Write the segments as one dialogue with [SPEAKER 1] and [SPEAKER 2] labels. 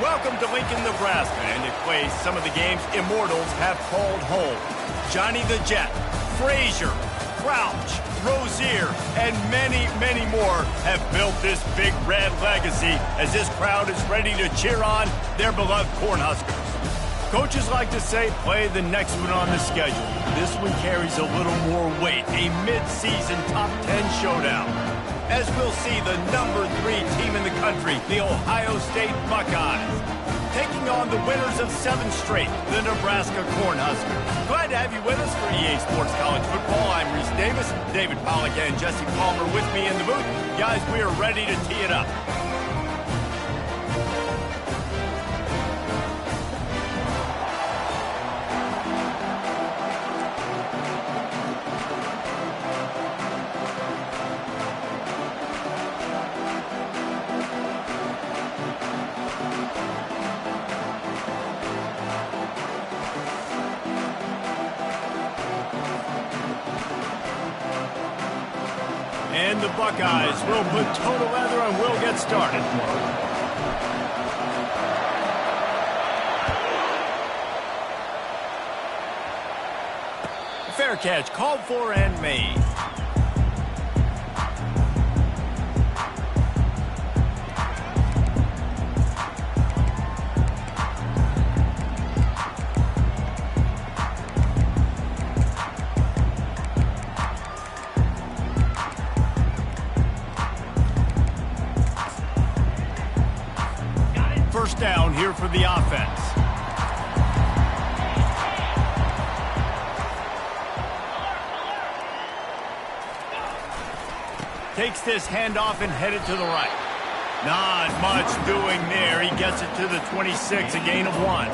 [SPEAKER 1] Welcome to Lincoln, Nebraska, and it plays some of the games immortals have called home. Johnny the Jet, Frazier, Crouch, Rozier, and many, many more have built this big red legacy as this crowd is ready to cheer on their beloved Cornhuskers. Coaches like to say, play the next one on the schedule. This one carries a little more weight, a mid-season top 10 showdown. As we'll see the number 3 team in the country, the Ohio State Buckeyes, taking on the winners of 7 straight, the Nebraska Cornhuskers. Glad to have you with us for EA Sports College Football. I'm Reese Davis, David Pollack and Jesse Palmer with me in the booth. Guys, we are ready to tee it up. And the Buckeyes will put total leather and we'll get started. Fair catch called for and made. First down here for the offense. Takes this handoff and headed to the right. Not much doing there. He gets it to the 26, a gain of 1.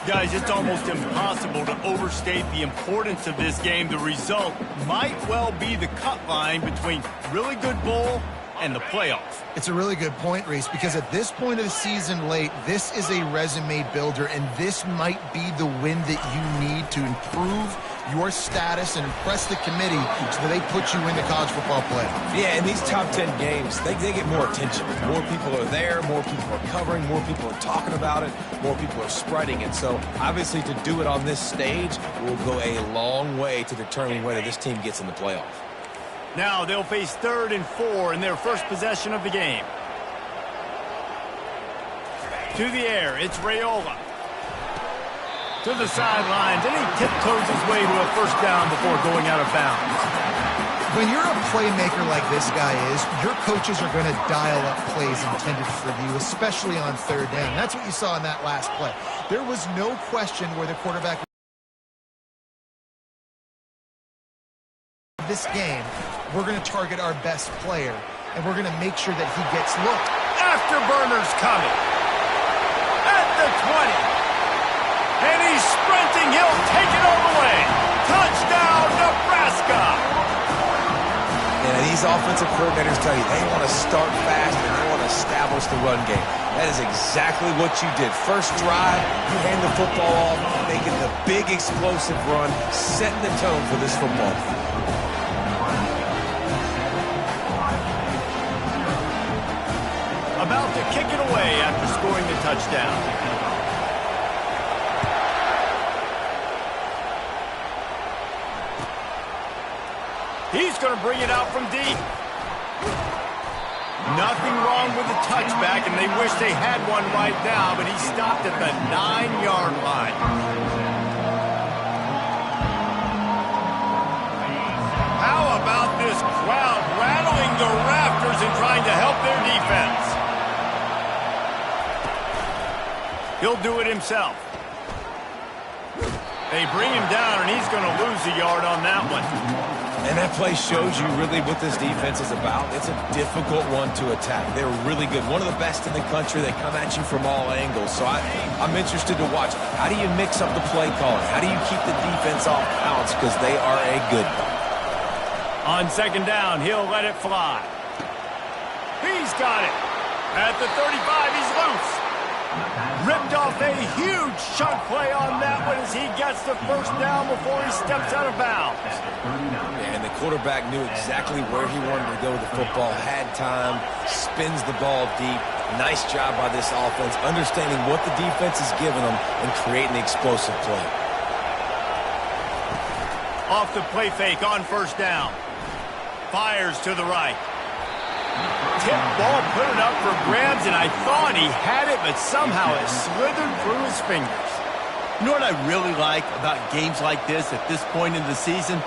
[SPEAKER 1] Guys, it's almost impossible to overstate the importance of this game. The result might well be the cut line between really good bowl and the playoffs.
[SPEAKER 2] It's a really good point, Reese, because at this point of the season late, this is a resume builder, and this might be the win that you need to improve your status and impress the committee so that they put you in the college football playoff.
[SPEAKER 3] Yeah, in these top 10 games, they get more attention. More people are there, more people are covering, more people are talking about it, more people are spreading it. So, obviously, to do it on this stage will go a long way to determining whether this team gets in the playoff.
[SPEAKER 1] Now they'll face 3rd and 4 in their first possession of the game. To the air, it's Raiola. To the sidelines, and he tiptoes his way to a first down before going out of bounds.
[SPEAKER 2] When you're a playmaker like this guy is, your coaches are going to dial up plays intended for you, especially on 3rd down. That's what you saw in that last play. There was no question where the quarterback this game, we're going to target our best player, and we're going to make sure that he gets looked.
[SPEAKER 1] Afterburner's coming. At the 20. And he's sprinting. He'll take it all the way. Touchdown, Nebraska.
[SPEAKER 3] And these offensive coordinators tell you they want to start fast and they want to establish the run game. That is exactly what you did. First drive, you hand the football off, making the big explosive run, setting the tone for this football team.
[SPEAKER 1] About to kick it away after scoring the touchdown. He's going to bring it out from deep. Nothing wrong with the touchback, and they wish they had one right now, but he stopped at the 9-yard line. How about this crowd rattling the rafters and trying to help their defense? He'll do it himself. They bring him down, and he's going to lose a yard on that one.
[SPEAKER 3] And that play shows you really what this defense is about. It's a difficult one to attack. They're really good. One of the best in the country. They come at you from all angles. So I'm interested to watch. How do you mix up the play calling? How do you keep the defense off balance? Because they are a good one.
[SPEAKER 1] On 2nd down, he'll let it fly. He's got it. At the 35, he's loose. Ripped off a huge chunk play on that one as he gets the first down before he steps out of bounds.
[SPEAKER 3] And the quarterback knew exactly where he wanted to go with the football, had time, spins the ball deep, Nice job by this offense, understanding what the defense is giving them and creating the explosive play.
[SPEAKER 1] Off the play fake on first down. Fires to the right. Tip ball, put it up for grabs, and I thought he had it, but somehow it slithered through his fingers.
[SPEAKER 4] You know what I really like about games like this at this point in the season?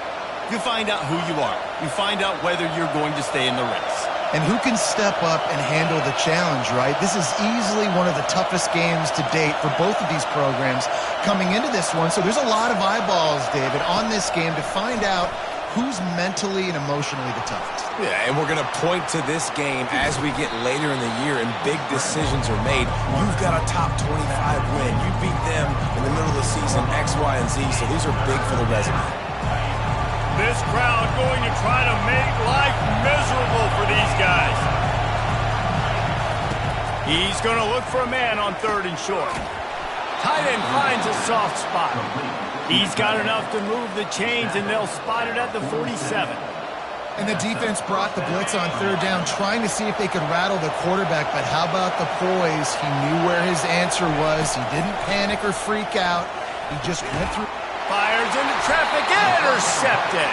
[SPEAKER 4] You find out who you are. You find out whether you're going to stay in the race.
[SPEAKER 2] And who can step up and handle the challenge, right? This is easily one of the toughest games to date for both of these programs coming into this one. So there's a lot of eyeballs, David, on this game to find out who's mentally and emotionally the toughest.
[SPEAKER 3] Yeah, and we're going to point to this game as we get later in the year and big decisions are made. You've got a top 25 win. You beat them in the middle of the season, X, Y, and Z, so these are big for the resume.
[SPEAKER 1] This crowd going to try to make life miserable for these guys. He's going to look for a man on 3rd and short. Tight end finds a soft spot. He's got enough to move the chains, and they'll spot it at the 47.
[SPEAKER 2] And the defense brought the blitz on 3rd down, trying to see if they could rattle the quarterback. But how about the poise? He knew where his answer was. He didn't panic or freak out. He just went through.
[SPEAKER 1] Fires into traffic, intercepted.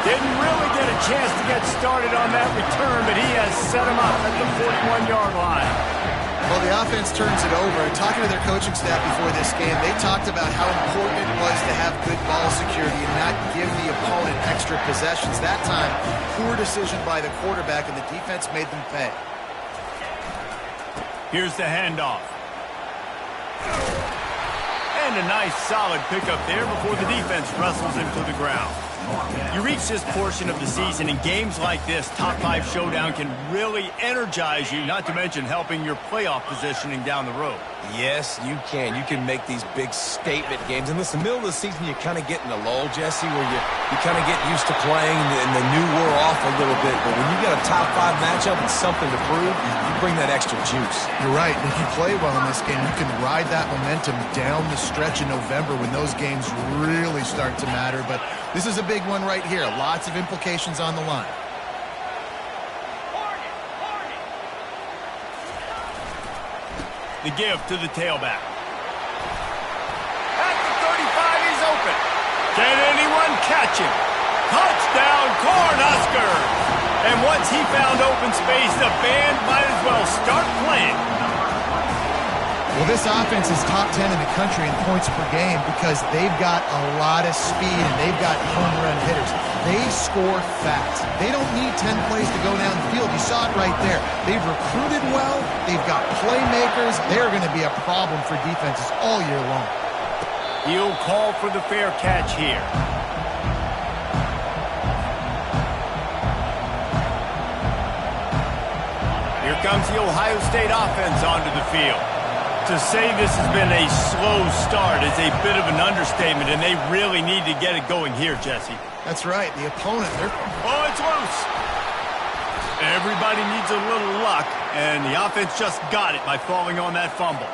[SPEAKER 1] Didn't really get a chance to get started on that return, but he has set him up at the 41-yard line.
[SPEAKER 2] Well, the offense turns it over. Talking to their coaching staff before this game, they talked about how important it was to have good ball security and not give the opponent extra possessions. That time, poor decision by the quarterback, and the defense made them pay.
[SPEAKER 1] Here's the handoff. And a nice solid pickup there before the defense wrestles him to the ground. You reach this portion of the season, and games like this, top 5 showdown, can really energize you, not to mention helping your playoff positioning down the road.
[SPEAKER 3] Yes, you can. You can make these big statement games. And listen, middle of the season, you kind of get in a lull, Jesse, where you kind of get used to playing and the new wear off a little bit. But when you got a top 5 matchup and something to prove, you bring that extra juice.
[SPEAKER 2] You're right. And if you play well in this game, you can ride that momentum down the stretch in November when those games really start to matter. But this is a big one right here. Lots of implications on the line.
[SPEAKER 1] The give to the tailback. At the 35, he's open. Can anyone catch him? Touchdown, Cornhuskers! And once he found open space, the band might as well start playing.
[SPEAKER 2] Well, this offense is top 10 in the country in points per game because they've got a lot of speed and they've got home run hitters. They score fast. They don't need 10 plays to go down the field. You saw it right there. They've recruited well. They've got playmakers. They're going to be a problem for defenses all year long.
[SPEAKER 1] He'll call for the fair catch here. Here comes the Ohio State offense onto the field. To say this has been a slow start is a bit of an understatement, and they really need to get it going here, Jesse.
[SPEAKER 2] That's right. The opponent,
[SPEAKER 1] oh, it's loose. Everybody needs a little luck, and the offense just got it by falling on that fumble.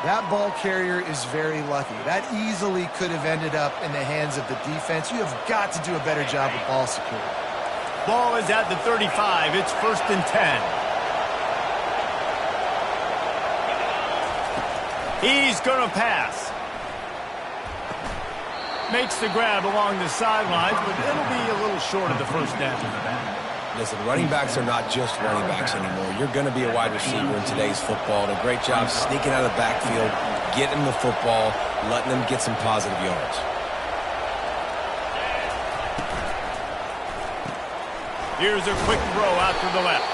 [SPEAKER 2] that ball carrier is very lucky. That easily could have ended up in the hands of the defense. You have got to do a better job with ball security.
[SPEAKER 1] Ball is at the 35. It's 1st and 10. He's going to pass. Makes the grab along the sidelines, but it'll be a little short of the first down.
[SPEAKER 3] Listen, running backs are not just running backs anymore. You're going to be a wide receiver in today's football. And a great job sneaking out of the backfield, getting the football, letting them get some positive yards.
[SPEAKER 1] Here's a quick throw out to the left.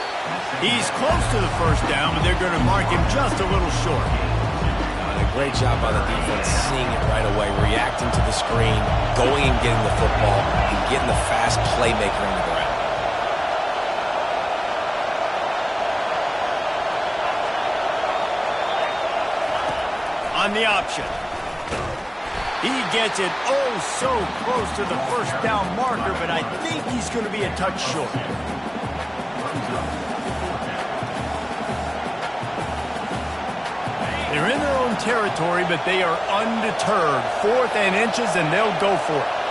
[SPEAKER 1] He's close to the first down, but they're going to mark him just a little short.
[SPEAKER 3] A great job by the defense seeing it right away, reacting to the screen, going and getting the football, and getting the fast playmaker on the ground.
[SPEAKER 1] On the option. He gets it oh so close to the first down marker, but I think he's going to be a touch short. They're in their own territory, but they are undeterred. 4th and inches, and they'll go for it.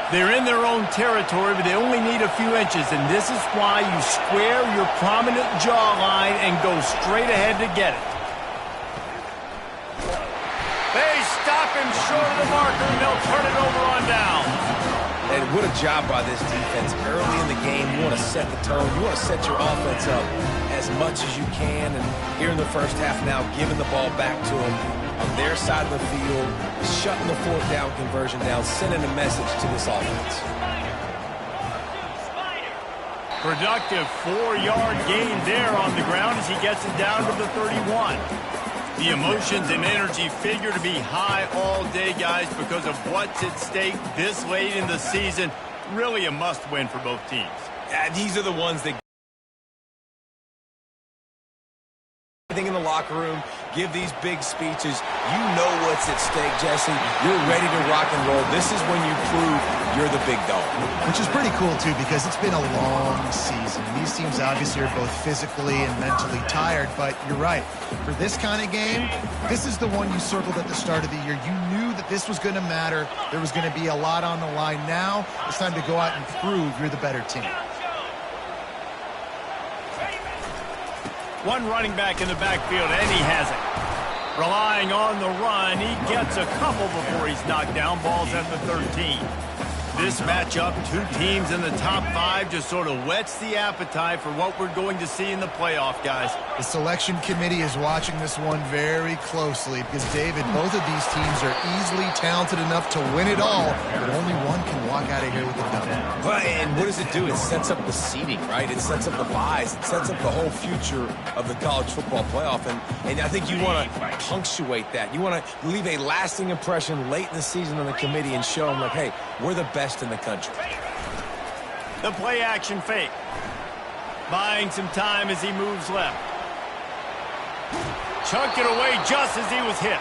[SPEAKER 4] They're in their own territory, but they only need a few inches, and this is why you square your prominent jawline and go straight ahead to get it. They stop him short of the marker, and they'll turn it over on down.
[SPEAKER 3] And what a job by this defense. Early in the game, you want to set the tone. You want to set your offense up as much as you can, and here in the first half now, giving the ball back to them on their side of the field, shutting the fourth down conversion down, sending a message to this offense.
[SPEAKER 4] Productive 4-yard gain there on the ground as he gets it down to the 31. The emotions and energy figure to be high all day, guys, because of what's at stake this late in the season. Really a must-win for both teams.
[SPEAKER 3] These are the ones that in the locker room, give these big speeches. You know what's at stake, Jesse. You're ready to rock and roll. This is when you prove you're the big dog.
[SPEAKER 2] Which is pretty cool, too, because it's been a long season. These teams obviously are both physically and mentally tired, but you're right. For this kind of game, this is the one you circled at the start of the year. You knew that this was going to matter. There was going to be a lot on the line. Now it's time to go out and prove you're the better team.
[SPEAKER 4] One running back in the backfield, and he has it. Relying on the run, he gets a couple before he's knocked down. Ball's at the 13. This matchup, two teams in the top 5, just sort of whets the appetite for what we're going to see in the playoff, guys.
[SPEAKER 2] The selection committee is watching this one very closely because, David, both of these teams are easily talented enough to win it all, but only one can walk out of here with a dub.
[SPEAKER 3] Well, and what does it do? It sets up the seeding, right? It sets up the buys. It sets up the whole future of the college football playoff, and I think you want to punctuate that. You want to leave a lasting impression late in the season on the committee and show them, like, hey, we're the best in the country.
[SPEAKER 4] The play action fake. Buying some time as he moves left. Chunked it away just as he was hit.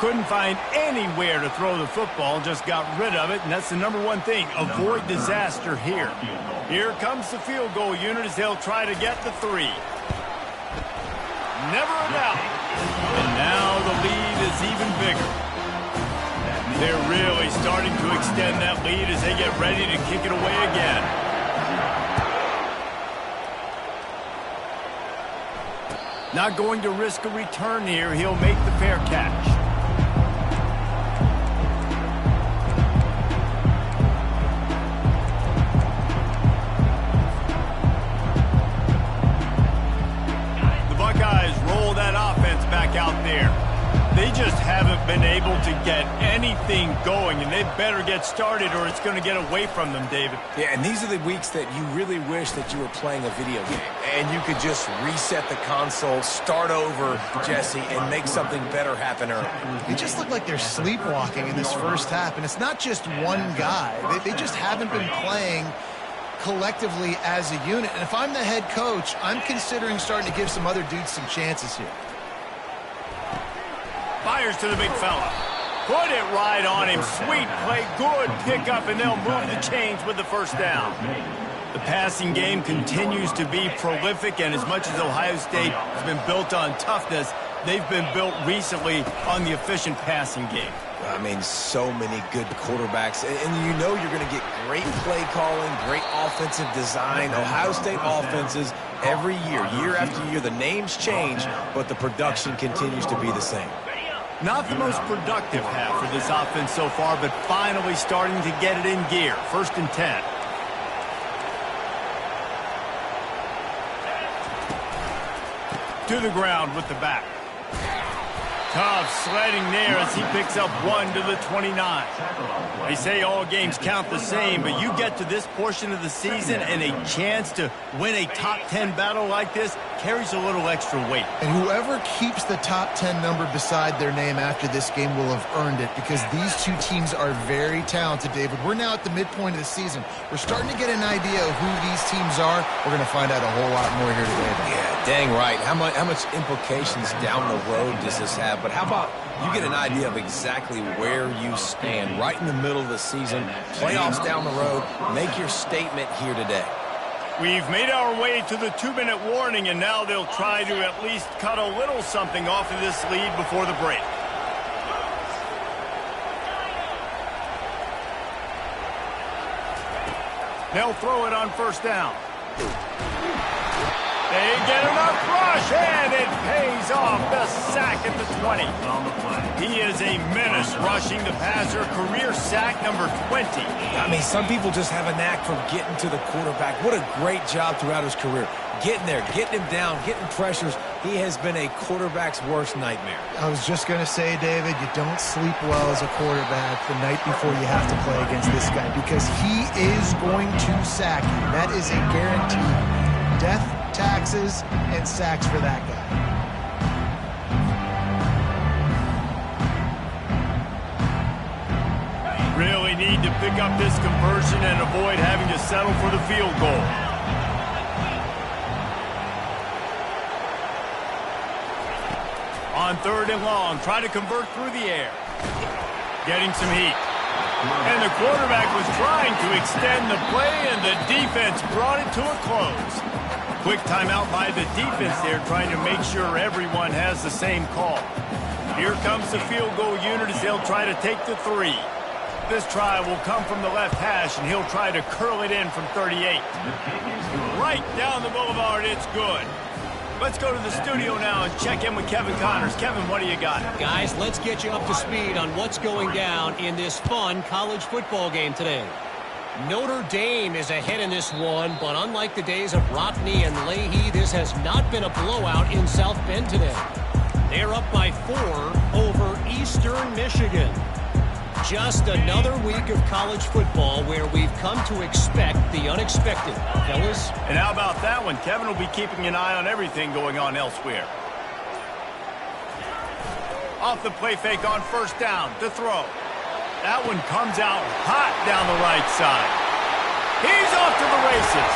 [SPEAKER 4] Couldn't find anywhere to throw the football, just got rid of it, and that's the number one thing. Avoid disaster here. Here comes the field goal unit as they'll try to get the 3. Never a doubt. And now the lead is even bigger. They're really starting to extend that lead as they get ready to kick it away again. Not going to risk a return here. He'll make the fair catch. The Buckeyes roll that offense back out there. They just haven't been able to get anything going, and they better get started or it's going to get away from them, David.
[SPEAKER 3] Yeah, and these are the weeks that you really wish that you were playing a video game and you could just reset the console, start over, Jesse, and make something better happen early.
[SPEAKER 2] They just look like they're sleepwalking in this first half, and it's not just one guy. They just haven't been playing collectively as a unit. And if I'm the head coach, I'm considering starting to give some other dudes some chances here.
[SPEAKER 4] Fires to the big fella. Put it right on him. Sweet play. Good pickup, and they'll move the chains with the first down. The passing game continues to be prolific, and as much as Ohio State has been built on toughness, they've been built recently on the efficient passing game.
[SPEAKER 3] I mean, so many good quarterbacks, and you know you're going to get great play calling, great offensive design. Ohio State offenses every year, year after year, the names change, but the production continues to be the same.
[SPEAKER 4] Not the most productive half for this offense so far, but finally starting to get it in gear. 1st and 10. To the ground with the back. Tough sledding there as he picks up 1 to the 29. They say all games count the same, but you get to this portion of the season and a chance to win a top 10 battle like this carries a little extra weight.
[SPEAKER 2] And whoever keeps the top 10 number beside their name after this game will have earned it, because these two teams are very talented, David. We're now at the midpoint of the season. We're starting to get an idea of who these teams are. We're going to find out a whole lot more here today.
[SPEAKER 3] Yeah, dang right. How much implications down the road does this have? But how about you get an idea of exactly where you stand right in the middle of the season, playoffs down the road, make your statement here today.
[SPEAKER 4] We've made our way to the 2-minute warning, and now they'll try to at least cut a little something off of this lead before the break. They'll throw it on first down. They get enough rush, and it pays off. The sack at the 20. He is a menace rushing the passer. Career sack number 20.
[SPEAKER 3] I mean, some people just have a knack for getting to the quarterback. What a great job throughout his career. Getting there, getting him down, getting pressures. He has been a quarterback's worst nightmare.
[SPEAKER 2] I was just going to say, David, you don't sleep well as a quarterback the night before you have to play against this guy because he is going to sack you. That is a guarantee. Death, taxes, and sacks for that guy.
[SPEAKER 4] Really need to pick up this conversion and avoid having to settle for the field goal. On 3rd and long, try to convert through the air. Getting some heat. And the quarterback was trying to extend the play, and the defense brought it to a close. Quick timeout by the defense there, trying to make sure everyone has the same call. Here comes the field goal unit as they'll try to take the 3. This try will come from the left hash, and he'll try to curl it in from 38. Right down the boulevard, it's good. Let's go to the studio now and check in with Kevin Connors. Kevin, what do you got?
[SPEAKER 5] Guys, let's get you up to speed on what's going down in this fun college football game today. Notre Dame is ahead in this one, but unlike the days of Rockne and Leahy, this has not been a blowout in South Bend today. They're up by 4 over Eastern Michigan. Just another week of college football where we've come to expect the unexpected, fellas.
[SPEAKER 4] And how about that one? Kevin will be keeping an eye on everything going on elsewhere. Off the play fake on first down, to throw. That one comes out hot down the right side. He's off to the races.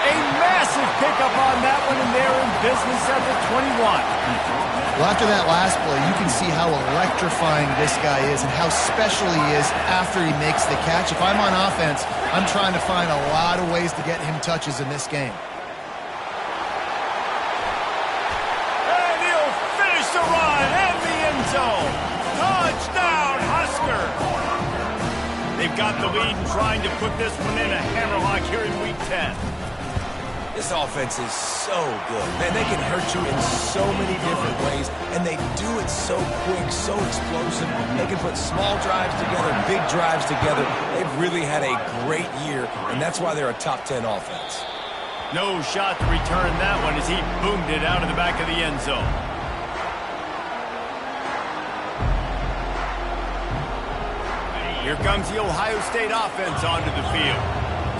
[SPEAKER 4] A massive pickup on that one, and they're in business at the 21.
[SPEAKER 2] Well, after that last play, you can see how electrifying this guy is and how special he is after he makes the catch. If I'm on offense, I'm trying to find a lot of ways to get him touches in this game.
[SPEAKER 4] And he'll finish the run and the end zone. Touchdown, Husker! They've got the lead and trying to put this one in a hammerlock here in Week 10.
[SPEAKER 3] This offense is so good. Man, they can hurt you in so many different ways, and they do it so quick, so explosive. They can put small drives together, big drives together. They've really had a great year, and that's why they're a top 10 offense.
[SPEAKER 4] No shot to return that one as he boomed it out of the back of the end zone. Here comes the Ohio State offense onto the field.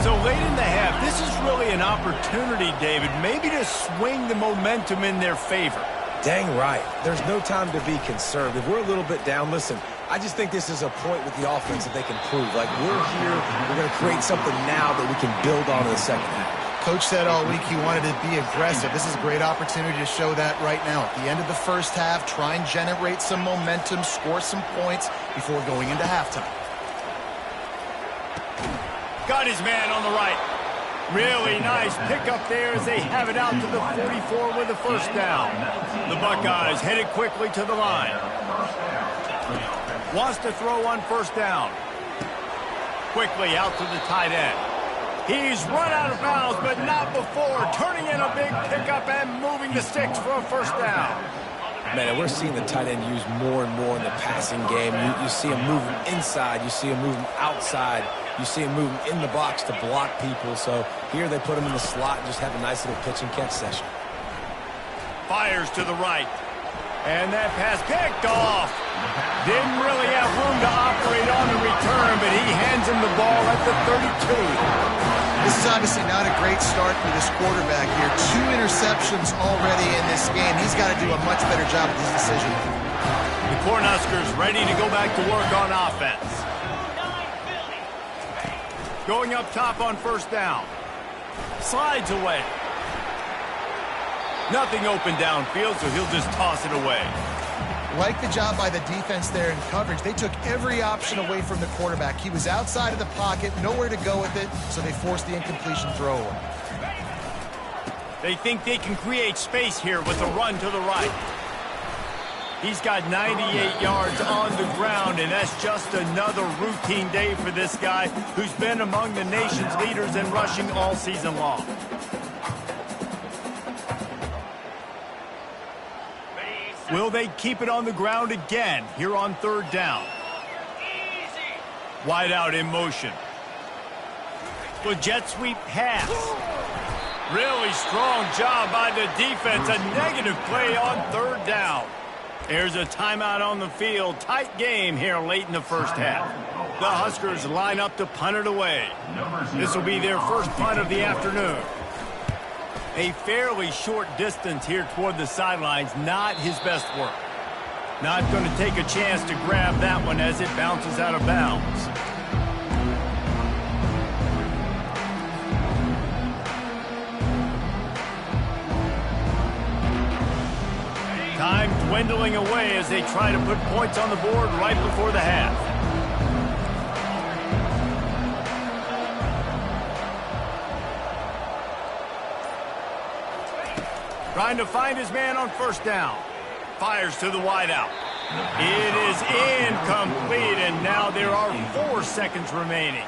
[SPEAKER 4] So late in the half, this is really an opportunity, David, maybe to swing the momentum in their favor.
[SPEAKER 3] Dang right. There's no time to be conservative. We're a little bit down. Listen, I just think this is a point with the offense that they can prove. Like, we're here, we're going to create something now that we can build on in the second half.
[SPEAKER 2] Coach said all week he wanted to be aggressive. This is a great opportunity to show that right now. At the end of the first half, try and generate some momentum, score some points before going into halftime.
[SPEAKER 4] Got his man on the right. Really nice pickup there as they have it out to the 44 with a first down. The Buckeyes headed quickly to the line. Wants to throw on first down. Quickly out to the tight end. He's run out of bounds, but not before turning in a big pickup and moving the sticks for a first down.
[SPEAKER 3] Man, we're seeing the tight end used more and more in the passing game. You see him moving inside. You see him moving outside. You see him moving in the box to block people. So here they put him in the slot and just have a nice little pitch and catch session.
[SPEAKER 4] Fires to the right. And that pass picked off. Didn't really have room to operate on the return, but he hands him the ball at the 32.
[SPEAKER 2] This is obviously not a great start for this quarterback here. 2 interceptions already in this game. He's got to do a much better job with his decision.
[SPEAKER 4] The Cornhuskers ready to go back to work on offense. Going up top on first down. Slides away. Nothing open downfield, so he'll just toss it away.
[SPEAKER 2] Like the job by the defense there in coverage. They took every option away from the quarterback. He was outside of the pocket, nowhere to go with it, so they forced the incompletion throw away.
[SPEAKER 4] They think they can create space here with a run to the right. He's got 98 yards on the ground, and that's just another routine day for this guy who's been among the nation's leaders in rushing all season long. Will they keep it on the ground again here on third down? Wide out in motion. With jet sweep pass. Really strong job by the defense. A negative play on third down. There's a timeout on the field. Tight game here late in the first half. The Huskers line up to punt it away. This will be their first punt of the afternoon. A fairly short distance here toward the sidelines. Not his best work. Not going to take a chance to grab that one as it bounces out of bounds. Time dwindling away as they try to put points on the board right before the half. Trying to find his man on first down. Fires to the wideout. It is incomplete, and now there are 4 seconds remaining.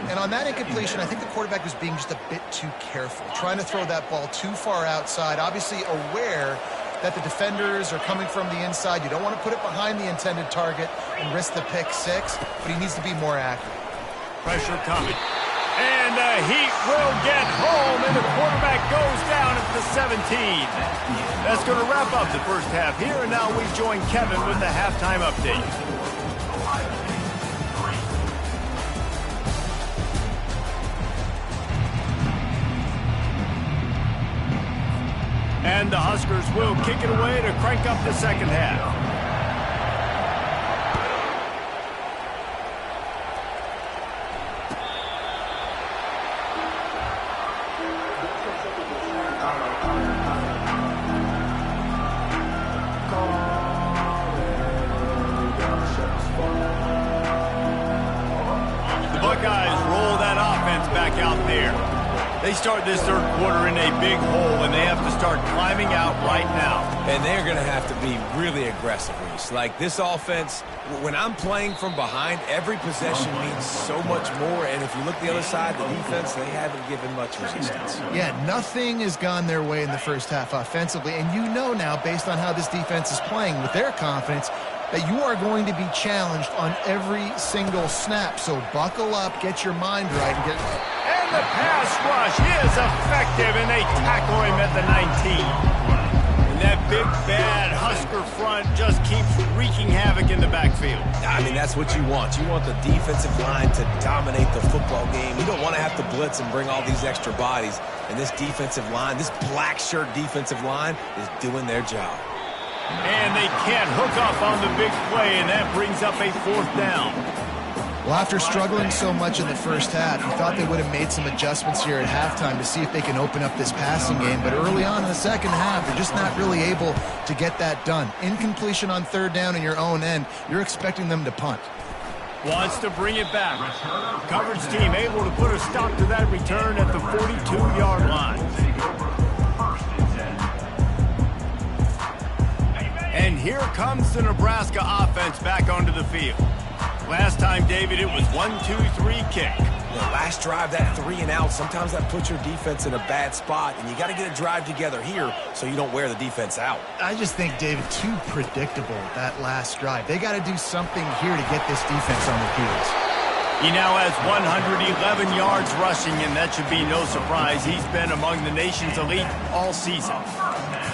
[SPEAKER 2] And on that incompletion, I think the quarterback was being just a bit too careful, trying to throw that ball too far outside, obviously aware that the defenders are coming from the inside. You don't want to put it behind the intended target and risk the pick six, but he needs to be more accurate.
[SPEAKER 4] Pressure coming. And the Heat will get home, and the quarterback goes down at the 17. That's going to wrap up the first half here, and now we join Kevin with the halftime update. And the Huskers will kick it away to crank up the second half. The Buckeyes roll that offense back out there. They start this third quarter in a big hole, and they have to start climbing out right now.
[SPEAKER 3] And they're going to have to be really aggressive, Reese. Like, this offense, when I'm playing from behind, every possession means so much more. And if you look the other side, the defense, they haven't given much resistance.
[SPEAKER 2] Yeah, nothing has gone their way in the first half offensively. And you know now, based on how this defense is playing with their confidence, that you are going to be challenged on every single snap. So buckle up, get your mind right, and get...
[SPEAKER 4] And the pass rush is effective, and they tackle him at the 19. And that big, bad Husker front just keeps wreaking havoc in the backfield.
[SPEAKER 3] I mean, that's what you want. You want the defensive line to dominate the football game. You don't want to have to blitz and bring all these extra bodies. And this defensive line, this black shirt defensive line, is doing their job.
[SPEAKER 4] And they can't hook up on the big play, and that brings up a fourth down.
[SPEAKER 2] Well, after struggling so much in the first half, you thought they would have made some adjustments here at halftime to see if they can open up this passing game. But early on in the second half, they're just not really able to get that done. Incompletion on third down in your own end, you're expecting them to punt.
[SPEAKER 4] Wants to bring it back. Coverage team able to put a stop to that return at the 42-yard line. And here comes the Nebraska offense back onto the field. Last time, David, it was 1-2-3 kick.
[SPEAKER 3] The last drive, that 3 and out, sometimes that puts your defense in a bad spot, and you got to get a drive together here so you don't wear the defense out.
[SPEAKER 2] I just think, David, too predictable, that last drive. They got to do something here to get this defense on their heels.
[SPEAKER 4] He now has 111 yards rushing, and that should be no surprise. He's been among the nation's elite all season.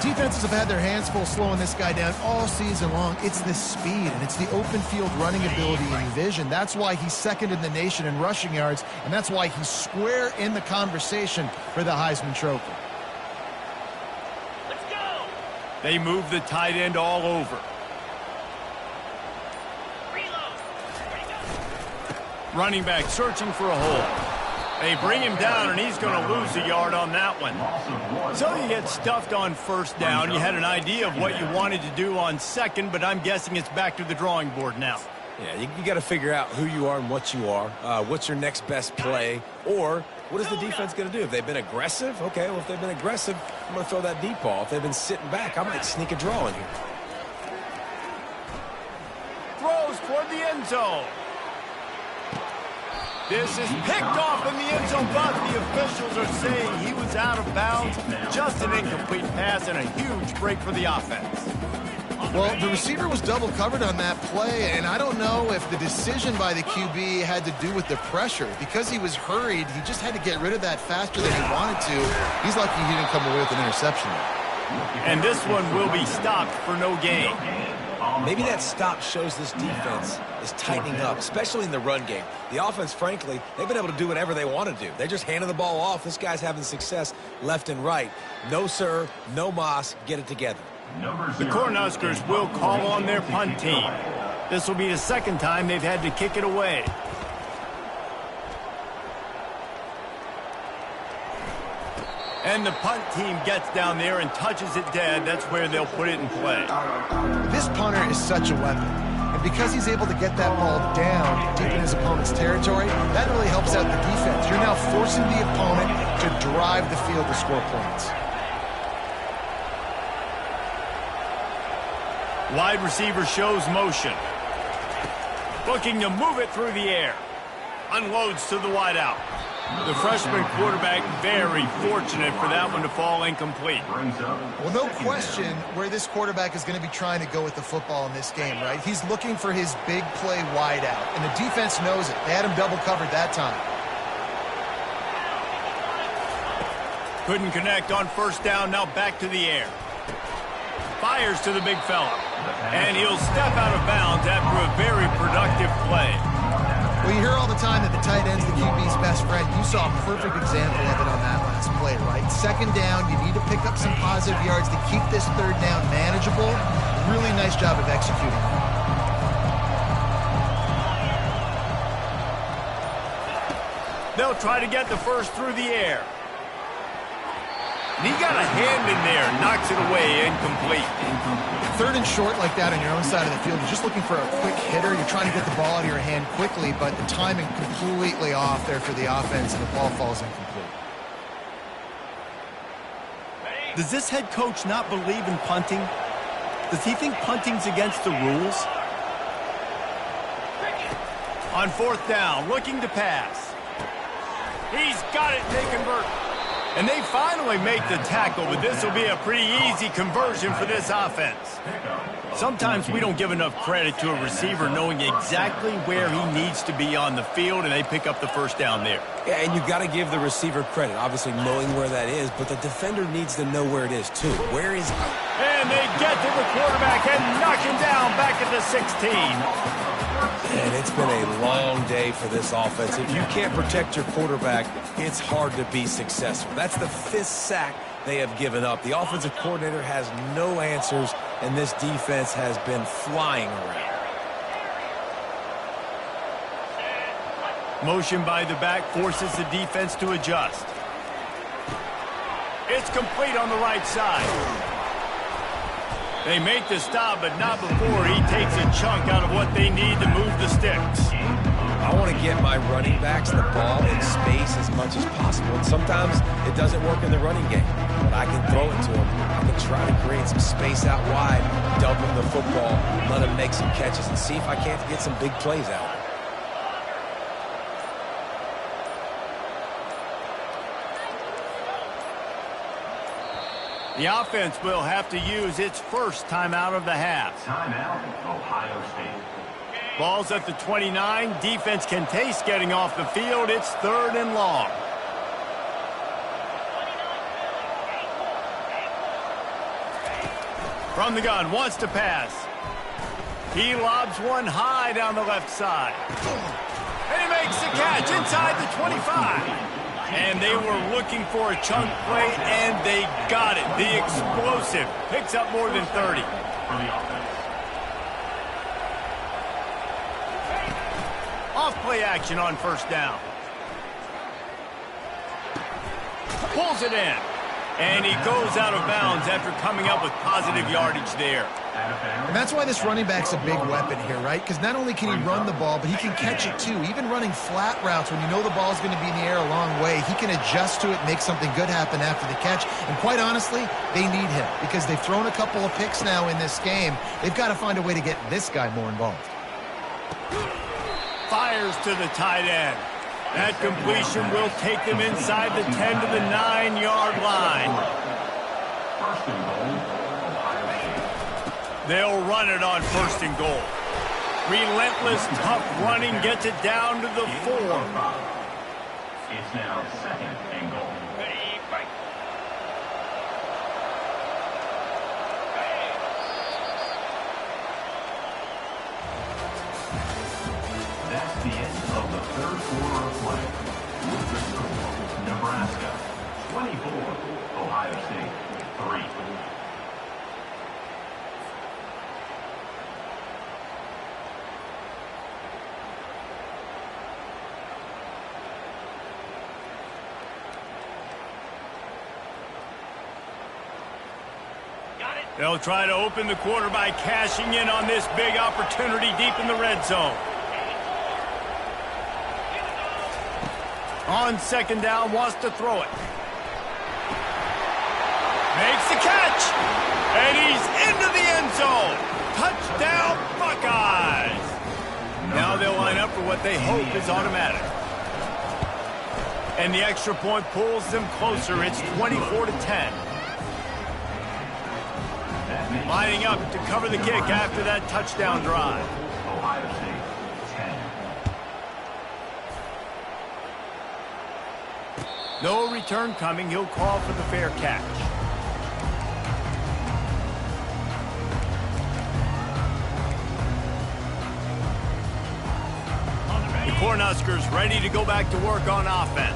[SPEAKER 2] Defenses have had their hands full slowing this guy down all season long. It's the speed, and it's the open field running ability and vision. That's why he's second in the nation in rushing yards, and that's why he's square in the conversation for the Heisman Trophy.
[SPEAKER 4] Let's go! They move the tight end all over. Running back searching for a hole. They bring him down, and he's going to lose a yard on that one. So you get stuffed on first down. You had an idea of what you wanted to do on second, but I'm guessing it's back to the drawing board now.
[SPEAKER 3] Yeah, you got to figure out who you are and what you are. What's your next best play? Or What is the defense going to do? If they've been aggressive, okay, well, if they've been aggressive, I'm going to throw that deep ball. If they've been sitting back, I might sneak a draw in here.
[SPEAKER 4] Throws toward the end zone. This is picked off in the end zone, but the officials are saying he was out of bounds. Just an incomplete pass and a huge break for the offense.
[SPEAKER 2] Well, the receiver was double covered on that play, and I don't know if the decision by the QB had to do with the pressure. Because he was hurried, he just had to get rid of that faster than he wanted to. He's lucky he didn't come away with an interception.
[SPEAKER 4] And this one will be stopped for no gain.
[SPEAKER 3] Maybe that stop shows this defense is tightening up, especially in the run game. The offense, frankly, they've been able to do whatever they want to do. They're just handing the ball off. This guy's having success left and right. No, sir, no mas, get it together.
[SPEAKER 4] The Cornhuskers will call on their punt team. This will be the second time they've had to kick it away. And the punt team gets down there and touches it dead. That's where they'll put it in play.
[SPEAKER 2] This punter is such a weapon. And because he's able to get that ball down deep in his opponent's territory, that really helps out the defense. You're now forcing the opponent to drive the field to score points.
[SPEAKER 4] Wide receiver shows motion. Looking to move it through the air. Unloads to the wideout. The freshman quarterback very fortunate for that one to fall incomplete.
[SPEAKER 2] Well, no question where this quarterback is going to be trying to go with the football in this game, right? He's looking for his big play wideout, and the defense knows it. They had him double covered that time.
[SPEAKER 4] Couldn't connect on first down, now back to the air. Fires to the big fella. And he'll step out of bounds after a very productive play.
[SPEAKER 2] Well, you hear all the time that the tight end's the QB's best friend. You saw a perfect example of it on that last play, right? Second down, you need to pick up some positive yards to keep this third down manageable. Really nice job of executing.
[SPEAKER 4] They'll try to get the first through the air. And he got a hand in there, knocks it away, incomplete.
[SPEAKER 2] Third and short like that on your own side of the field, you're just looking for a quick hitter. You're trying to get the ball out of your hand quickly, but the timing completely off there for the offense, and the ball falls incomplete.
[SPEAKER 4] Does this head coach not believe in punting? Does he think punting's against the rules? On fourth down, looking to pass. He's got it, they convert. And they finally make the tackle, but this will be a pretty easy conversion for this offense. Sometimes we don't give enough credit to a receiver knowing exactly where he needs to be on the field, and they pick up the first down there.
[SPEAKER 3] Yeah, and you've got to give the receiver credit, obviously knowing where that is, but the defender needs to know where it is, too. Where is he?
[SPEAKER 4] And they get to the quarterback and knock him down back at the 16.
[SPEAKER 3] And it's been a long day for this offense. If you can't protect your quarterback, it's hard to be successful. That's the 5th sack they have given up. The offensive coordinator has no answers, and this defense has been flying around.
[SPEAKER 4] Motion by the back forces the defense to adjust. It's complete on the right side. They make the stop, but not before he takes a chunk out of what they need to move the sticks.
[SPEAKER 3] I want to get my running backs the ball in space as much as possible. And sometimes it doesn't work in the running game, but I can throw it to them. I can try to create some space out wide, dump him the football, let him make some catches, and see if I can't get some big plays out.
[SPEAKER 4] The offense will have to use its first timeout of the half.
[SPEAKER 6] Timeout, Ohio State.
[SPEAKER 4] Ball's at the 29. Defense can taste getting off the field. It's 3rd and long. From the gun, wants to pass. He lobs one high down the left side. And he makes the catch inside the 25. And they were looking for a chunk play, and they got it. The explosive picks up more than 30. Off-play action on first down. Pulls it in. And he goes out of bounds after coming up with positive yardage there.
[SPEAKER 2] And that's why this running back's a big weapon here, right? Because not only can he run the ball, but he can catch it too. Even running flat routes when you know the ball's going to be in the air a long way, he can adjust to it, make something good happen after the catch. And quite honestly, they need him because they've thrown a couple of picks now in this game. They've got to find a way to get this guy more involved.
[SPEAKER 4] Fires to the tight end. That completion will take them inside the 10 to the 9-yard line.
[SPEAKER 6] First and goal, Ohio State.
[SPEAKER 4] They'll run it on first and goal. Relentless, tough running gets it down to the 4.
[SPEAKER 6] It's now second and goal. That's the end of the third quarter of play. With the score, Nebraska 24, Ohio State 3.
[SPEAKER 4] They'll try to open the quarter by cashing in on this big opportunity deep in the red zone. On second down, wants to throw it. Makes the catch. And he's into the end zone. Touchdown, Buckeyes. Now they'll line up for what they hope is automatic. And the extra point pulls them closer. It's 24-10. Lining up to cover the kick after that touchdown drive.
[SPEAKER 6] Ohio State 10.
[SPEAKER 4] No return coming. He'll call for the fair catch. The Cornhuskers ready to go back to work on offense.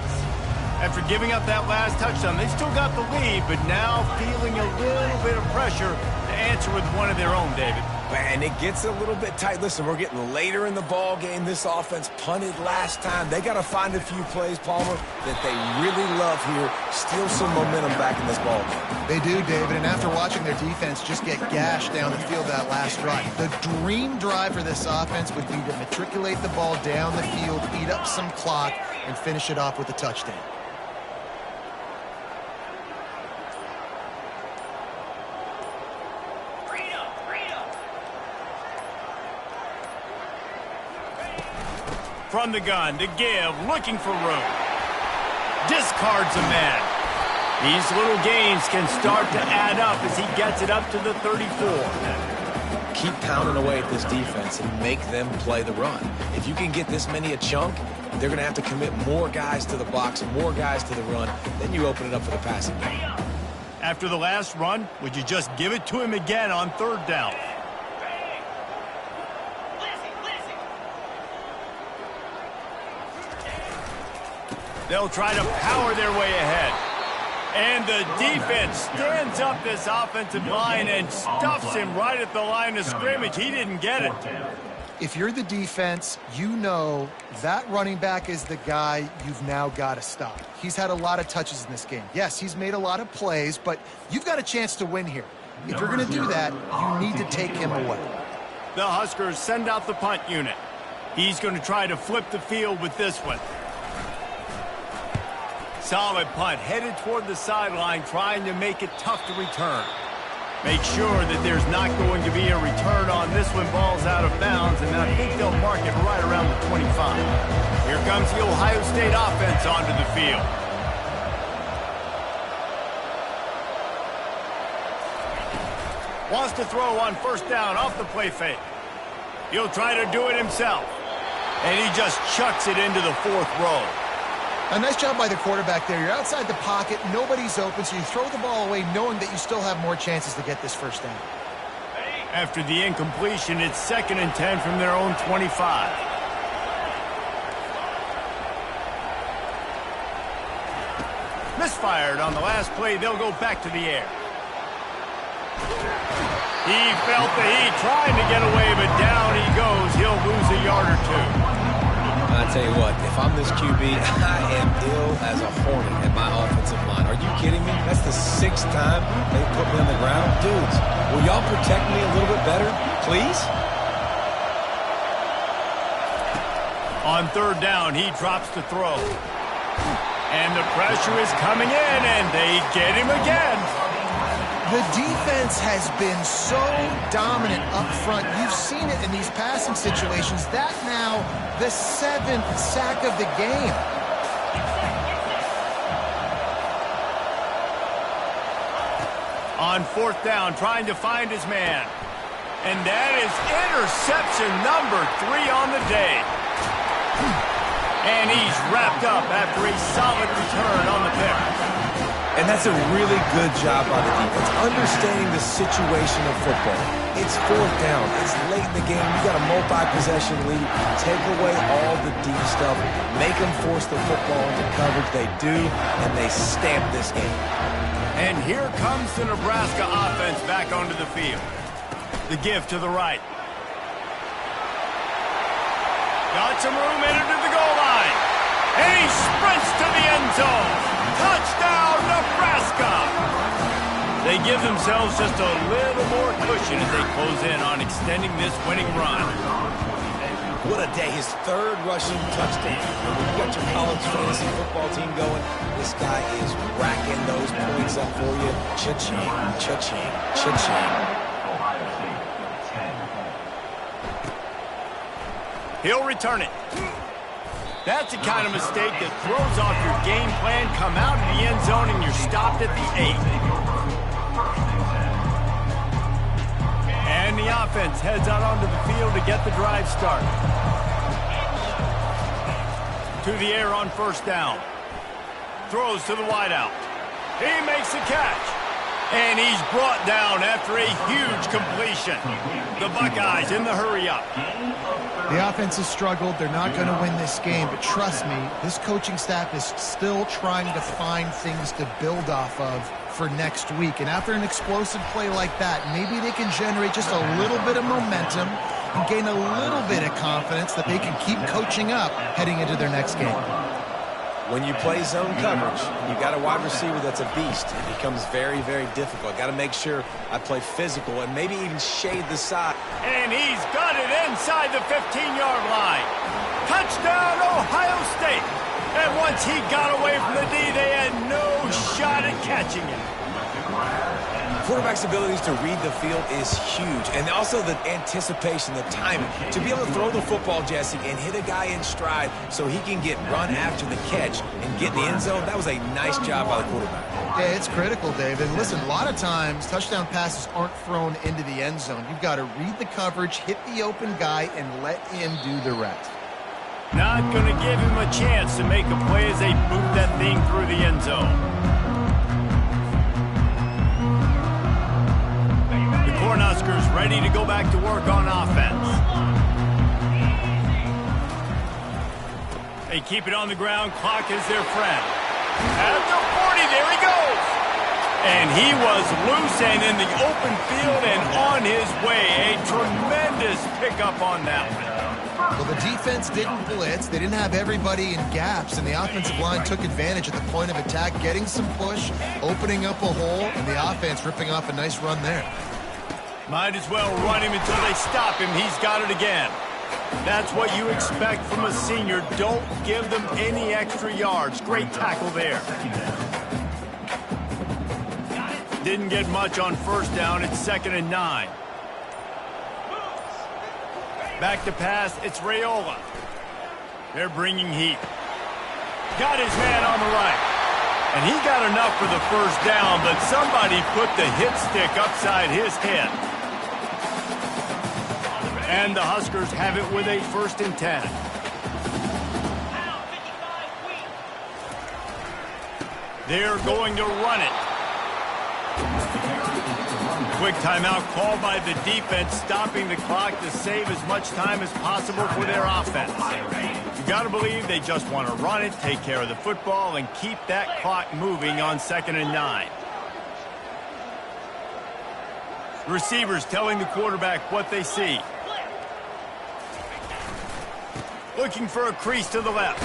[SPEAKER 4] After giving up that last touchdown, they still got the lead, but now feeling a little bit of pressure to answer with one of their own, David.
[SPEAKER 3] And it gets a little bit tight. Listen, we're getting later in the ball game. This offense punted last time. They got to find a few plays, Palmer, that they really love here. Steal some momentum back in this ball game.
[SPEAKER 2] They do, David, and after watching their defense just get gashed down the field that last drive, the dream drive for this offense would be to matriculate the ball down the field, eat up some clock, and finish it off with a touchdown.
[SPEAKER 4] From the gun to give, looking for room. Discards a man. These little gains can start to add up as he gets it up to the 34.
[SPEAKER 3] Keep pounding away at this defense and make them play the run. If you can get this many a chunk, they're going to have to commit more guys to the box and more guys to the run. Then you open it up for the passing game.
[SPEAKER 4] After the last run, would you just give it to him again on third down? They'll try to power their way ahead. And the defense stands up this offensive line and stuffs him right at the line of scrimmage. He didn't get it.
[SPEAKER 2] If you're the defense, you know that running back is the guy you've now got to stop. He's had a lot of touches in this game. Yes, he's made a lot of plays, but you've got a chance to win here. If you're going to do that, you need to take him away.
[SPEAKER 4] The Huskers send out the punt unit. He's going to try to flip the field with this one. Solid punt, headed toward the sideline, trying to make it tough to return. Make sure that there's not going to be a return on this one. Ball's out of bounds, and I think they'll mark it right around the 25. Here comes the Ohio State offense onto the field. Wants to throw on first down off the play fake. He'll try to do it himself. And he just chucks it into the fourth row.
[SPEAKER 2] A nice job by the quarterback there. You're outside the pocket, nobody's open, so you throw the ball away knowing that you still have more chances to get this first down.
[SPEAKER 4] After the incompletion, it's 2nd and 10 from their own 25. Misfired on the last play. They'll go back to the air. He felt the heat, trying to get away, but down he goes. He'll lose a yard or two.
[SPEAKER 3] I tell you what, if I'm this QB, I am ill as a hornet at my offensive line. Are you kidding me? That's the 6th time they put me on the ground. Dudes, will y'all protect me a little bit better, please?
[SPEAKER 4] On 3rd down, he drops to throw. And the pressure is coming in, and they get him again.
[SPEAKER 2] The defense has been so dominant up front. You've seen it in these passing situations. That now the 7th sack of the game.
[SPEAKER 4] On 4th down, trying to find his man. And that is interception number 3 on the day. And he's wrapped up after a solid return on the pick.
[SPEAKER 3] And that's a really good job by the defense, understanding the situation of football. It's 4th down. It's late in the game. You got a multi-possession lead. Take away all the deep stuff. Make them force the football into coverage. They do, and they stamp this game.
[SPEAKER 4] And here comes the Nebraska offense back onto the field. The give to the right. Got some room into the goal line. And he sprints to the end zone. Touchdown, Nebraska! They give themselves just a little more cushion as they close in on extending this winning run.
[SPEAKER 3] What a day. His 3rd rushing touchdown. When you got your college fantasy football team going, this guy is racking those points up for you. Cha-ching, cha-ching, cha-ching.
[SPEAKER 6] Ohio State, 10.
[SPEAKER 4] He'll return it. That's the kind of mistake that throws off your game plan. Come out of the end zone and you're stopped at the 8. And the offense heads out onto the field to get the drive started. To the air on 1st down. Throws to the wideout. He makes the catch. And he's brought down after a huge completion. The Buckeyes in the hurry-up.
[SPEAKER 2] The offense has struggled. They're not going to win this game, but trust me, this coaching staff is still trying to find things to build off of for next week. And after an explosive play like that, maybe they can generate just a little bit of momentum and gain a little bit of confidence that they can keep coaching up heading into their next game.
[SPEAKER 3] When you play zone coverage, you got a wide receiver that's a beast. It becomes very, very difficult. Got to make sure I play physical and maybe even shade the side.
[SPEAKER 4] And he's got it inside the 15-yard line. Touchdown, Ohio State. And once he got away from the D, they had no shot at catching him.
[SPEAKER 3] Quarterback's abilities to read the field is huge. And also the anticipation, the timing. To be able to throw the football, Jesse, and hit a guy in stride so he can get run after the catch and get in the end zone, that was a nice job by the quarterback.
[SPEAKER 2] Yeah, it's critical, David. Listen, a lot of times touchdown passes aren't thrown into the end zone. You've got to read the coverage, hit the open guy, and let him do the rest.
[SPEAKER 4] Not going to give him a chance to make a play as they boot that thing through the end zone. Cornhuskers ready to go back to work on offense. They keep it on the ground. Clock is their friend. At the 40, there he goes. And he was loose and in the open field and on his way. A tremendous pickup on that one.
[SPEAKER 2] Well, the defense didn't blitz. They didn't have everybody in gaps, and the offensive line took advantage at the point of attack, getting some push, opening up a hole, and the offense ripping off a nice run there.
[SPEAKER 4] Might as well run him until they stop him. He's got it again. That's what you expect from a senior. Don't give them any extra yards. Great tackle there. Didn't get much on 1st down. It's 2nd and 9. Back to pass. It's Raiola. They're bringing heat. Got his man on the right. And he got enough for the 1st down, but somebody put the hit stick upside his head. And the Huskers have it with a 1st and 10. They're going to run it. Quick timeout called by the defense, stopping the clock to save as much time as possible for their offense. You got to believe they just want to run it, take care of the football, and keep that clock moving on 2nd and 9. Receivers telling the quarterback what they see. Looking for a crease to the left.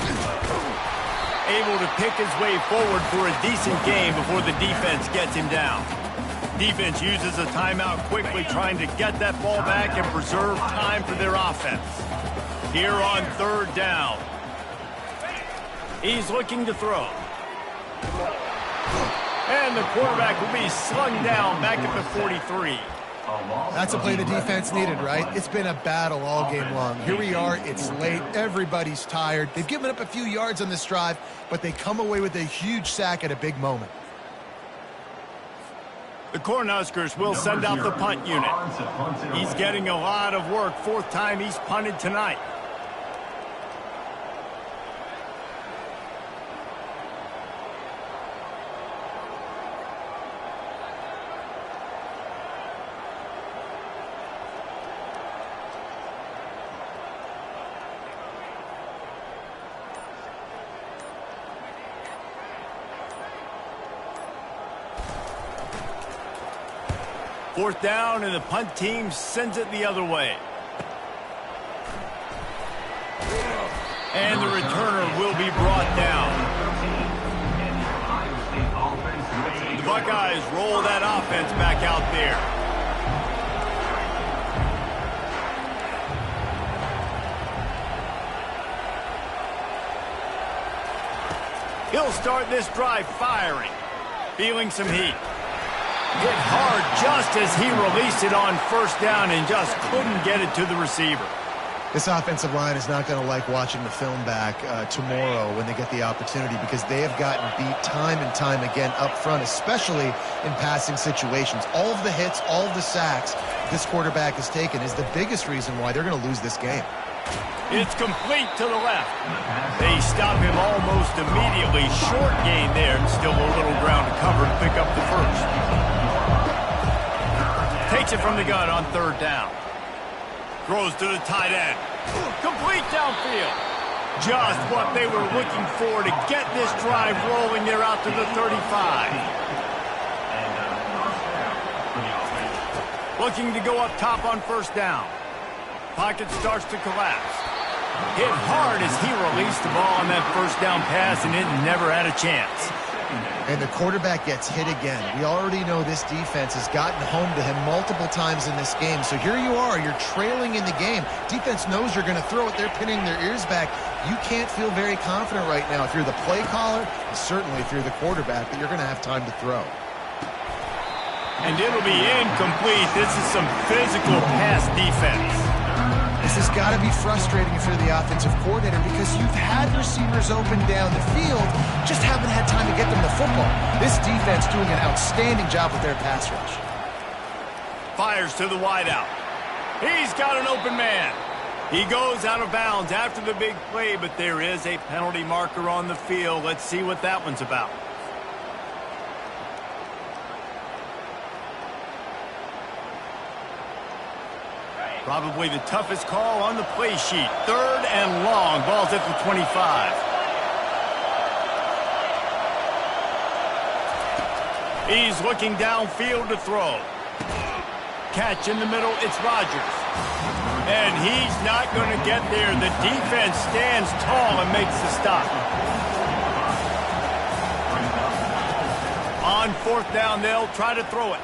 [SPEAKER 4] able to pick his way forward for a decent game before the defense gets him down. Defense uses a timeout quickly, trying to get that ball back and preserve time for their offense. Here on third down. He's looking to throw. And the quarterback will be slung down back at the 43.
[SPEAKER 2] That's a play the defense needed, right? It's been a battle all game long. Here we are. It's late. Everybody's tired. They've given up a few yards on this drive, but they come away with a huge sack at a big moment.
[SPEAKER 4] The Cornhuskers will send out the punt unit. He's getting a lot of work. Fourth time he's punted tonight. Fourth down, and the punt team sends it the other way. And the returner will be brought down. The Buckeyes roll that offense back out there. He'll start this drive firing, feeling some heat. Hit hard just as he released it on first down and just couldn't get it to the receiver.
[SPEAKER 2] This offensive line is not going to like watching the film back tomorrow when they get the opportunity, because they have gotten beat time and time again up front, especially in passing situations. All of the hits, all of the sacks this quarterback has taken is the biggest reason why they're going to lose this game.
[SPEAKER 4] It's complete to the left. They stop him almost immediately. Short gain there, and still a little ground to cover to pick up the first. Takes it from the gun on third down. Throws to the tight end. Complete downfield. Just what they were looking for to get this drive rolling. They're out to the 35. Looking to go up top on first down. Pocket starts to collapse. Hit hard as he released the ball on that first down pass, and it never had a chance.
[SPEAKER 2] And the quarterback gets hit again. We already know this defense has gotten home to him multiple times in this game. So here you are, you're trailing in the game. Defense knows you're going to throw it. They're pinning their ears back. You can't feel very confident right now if you're the play caller, and certainly if you're the quarterback, that you're going to have time to throw.
[SPEAKER 4] And it'll be incomplete. This is some physical pass defense.
[SPEAKER 2] This has got to be frustrating if you're the offensive coordinator, because you've had receivers open down the field, just haven't had time to get them the football. This defense doing an outstanding job with their pass rush.
[SPEAKER 4] Fires to the wideout. He's got an open man. He goes out of bounds after the big play, but there is a penalty marker on the field. Let's see what that one's about. Probably the toughest call on the play sheet. Third and long. Ball's at the 25. He's looking downfield to throw. Catch in the middle. It's Rodgers. And he's not going to get there. The defense stands tall and makes the stop. On fourth down, they'll try to throw it.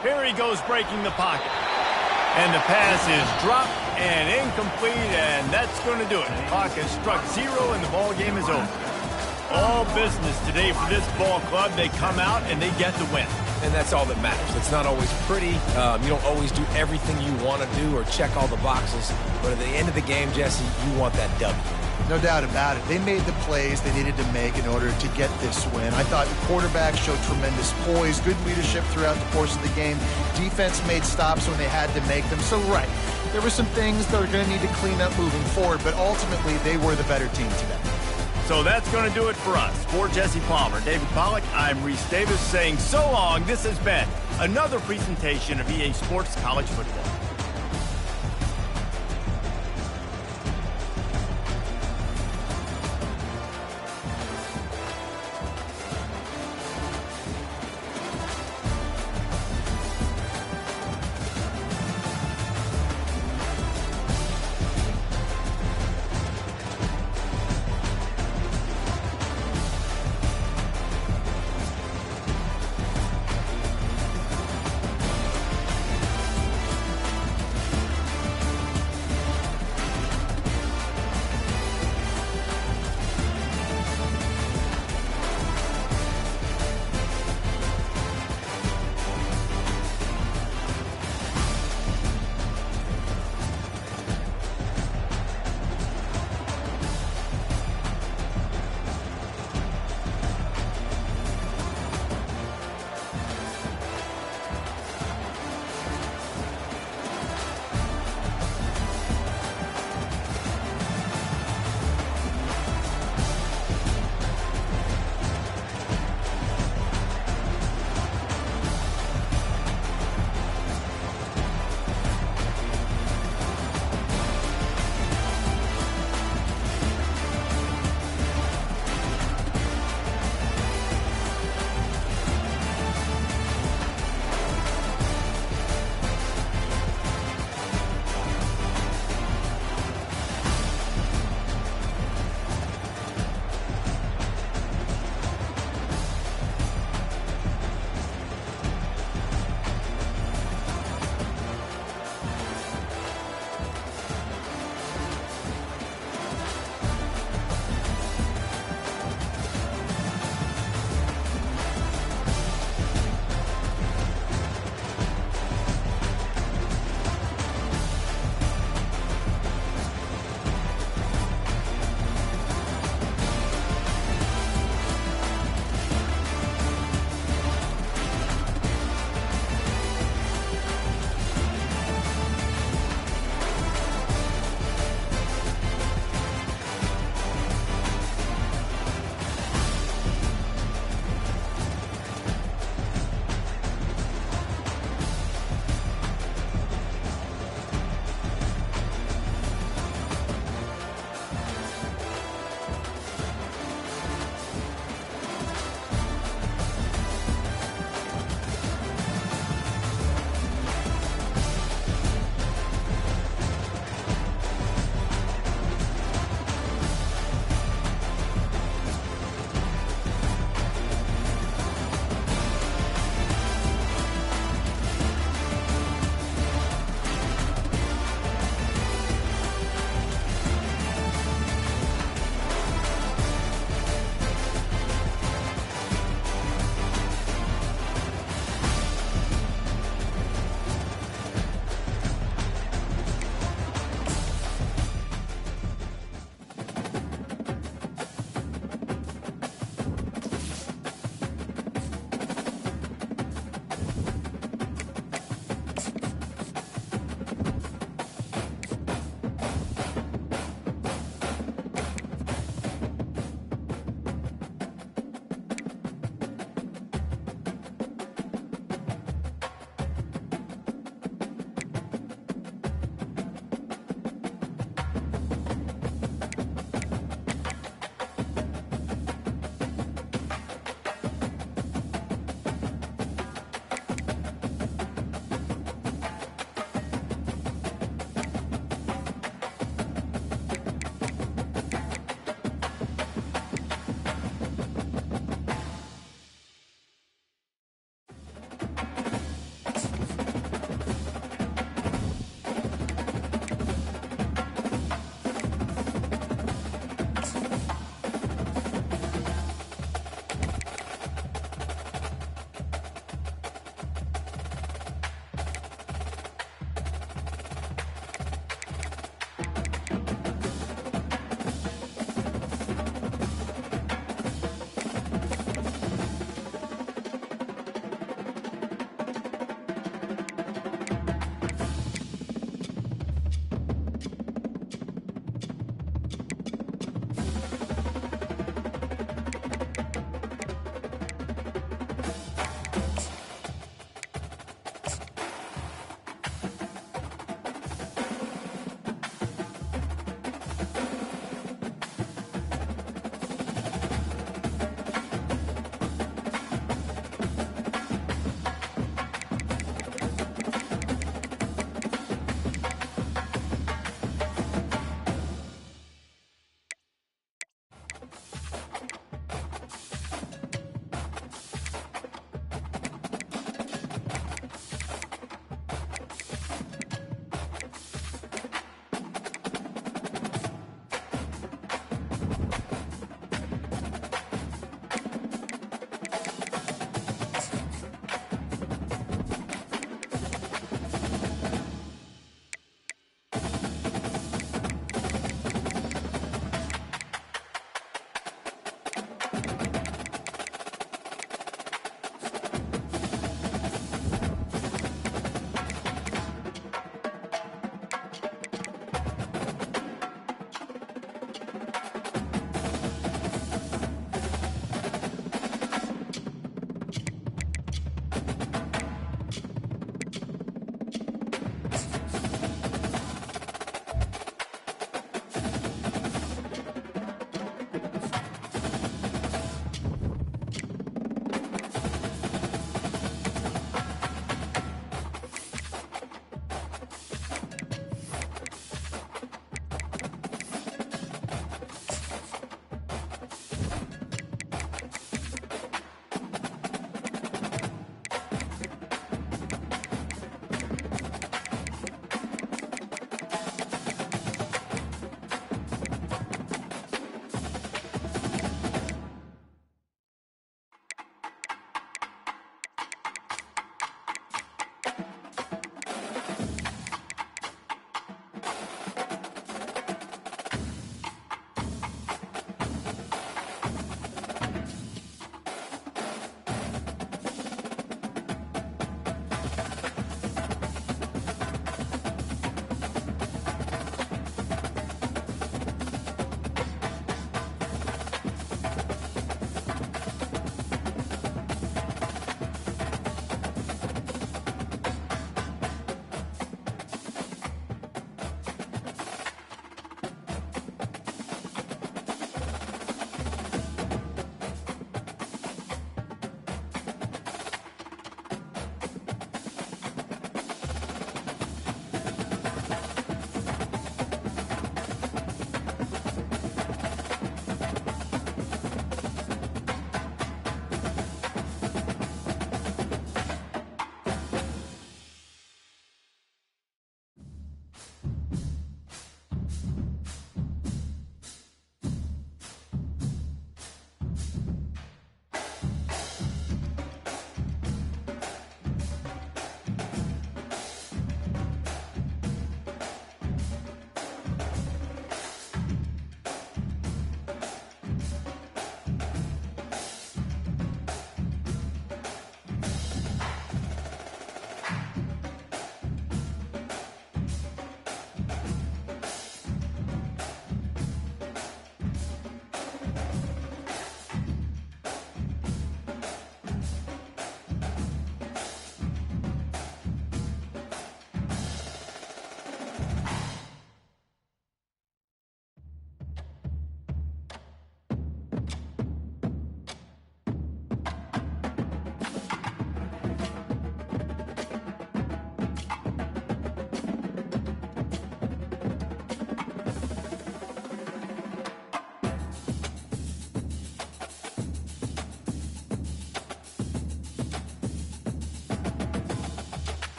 [SPEAKER 4] Here he goes, breaking the pocket. And the pass is dropped and incomplete, and that's going to do it. The clock has struck zero, and the ball game is over. All business today for this ball club. They come out, and they get the win.
[SPEAKER 3] And that's all that matters. It's not always pretty. You don't always do everything you want to do or check all the boxes. But at the end of the game, Jesse, you want that W.
[SPEAKER 2] No doubt about it. They made the plays they needed to make in order to get this win. I thought the quarterback showed tremendous poise, good leadership throughout the course of the game. Defense made stops when they had to make them. So, right, there were some things that are going to need to clean up moving forward, but ultimately they were the better team today.
[SPEAKER 4] So that's going to do it for us. For Jesse Palmer, David Pollack, I'm Reese Davis saying so long. This has been another presentation of EA Sports College Football.